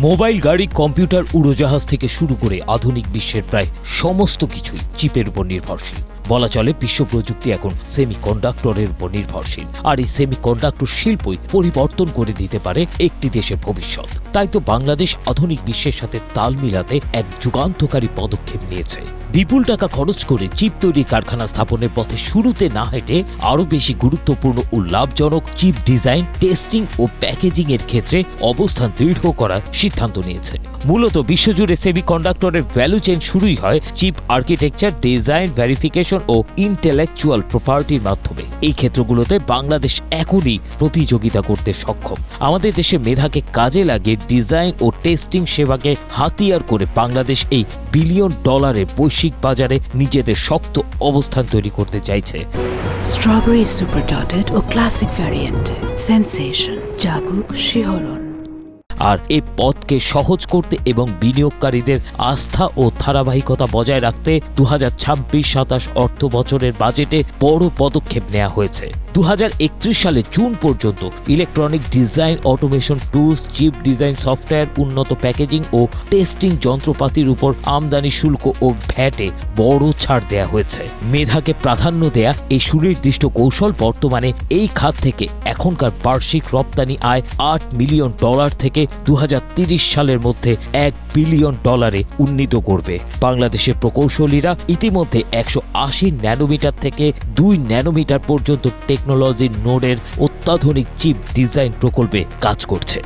Mobile গাড়ি, computer, উড়োজাহাজ থেকে শুরু করে আধুনিক বিশ্বের প্রায় সমস্ত কিছুই চিপের উপর নির্ভরশীল। বলা চলে বিশ্ব প্রযুক্তি এখন সেমিকন্ডাক্টরের উপর নির্ভরশীল, আর এই সেমিকন্ডাক্টর শিল্পই পরিবর্তন করে দিতে পারে একটি দেশের ভবিষ্যৎ। তাই তো বাংলাদেশ আধুনিক বিশ্বের সাথে তাল মিলাতে এক যুগান্তকারী পদক্ষেপ নিয়েছে। বিপুল টাকা খরচ করে চিপ তৈরি কারখানা স্থাপনের পথে শুরুতে না হেঁটে আরও বেশি গুরুত্বপূর্ণ ও লাভজনক চিপ ডিজাইন, টেস্টিং ও প্যাকেজিং এর ক্ষেত্রে অবস্থান দৃঢ় করার সিদ্ধান্ত নিয়েছে। মূলত বিশ্বজুড়ে সেমিকন্ডাক্টরের ভ্যালু চেইন শুরুই হয় চিপ আর্কিটেকচার, ডিজাইন, ভেরিফিকেশন ও ইন্টেলেকচুয়াল প্রপার্টির মাধ্যমে। এই ক্ষেত্রগুলোতে বাংলাদেশ এখনই প্রতিযোগিতা করতে সক্ষম। আমাদের দেশের মেধাকে কাজে লাগিয়ে ডিজাইন ও টেস্টিং সেবাকে হাতিয়ার করে বাংলাদেশ এই বিলিয়ন ডলারের বৈশ্বিক বাজারে নিজেদের শক্ত অবস্থান তৈরি করতে চাইছে। স্ট্রবেরি সুপার ডটেড ও ক্লাসিক ভ্যারিয়েন্ট সেন্সেশন জাগুক শিহরণ। আর এই পথকে সহজ করতে এবং বিনিয়োগকারীদের আস্থা ও ধারাবাহিকতা বজায় রাখতে 2026-27 অর্থ বছরের বাজেটে বড় পদক্ষেপ নেওয়া হয়েছে। 2031 সালে জুন পর্যন্ত electronic design, automation tools, chip design software, উন্নত প্যাকেজিং ও টেস্টিং যন্ত্রপাতির উপর আমদানি শুল্ক ও ভ্যাটে বড় ছাড় দেয়া হয়েছে। মেধাকে প্রাধান্য দেয়া এই সুনির্দিষ্ট কৌশল বর্তমানে এই খাত থেকে এখনকার বার্ষিক রপ্তানি আয় $8 মিলিয়ন থেকে 2030 সালের মধ্যে $1 বিলিয়ন উন্নীত করবে। বাংলাদেশের প্রকৌশলীরা ইতিমধ্যে 180 ন্যানোমিটার থেকে 2 ন্যানোমিটার পর্যন্ত টেকনোলজি নোডের অত্যাধুনিক চিপ ডিজাইন প্রকল্পে কাজ করছে।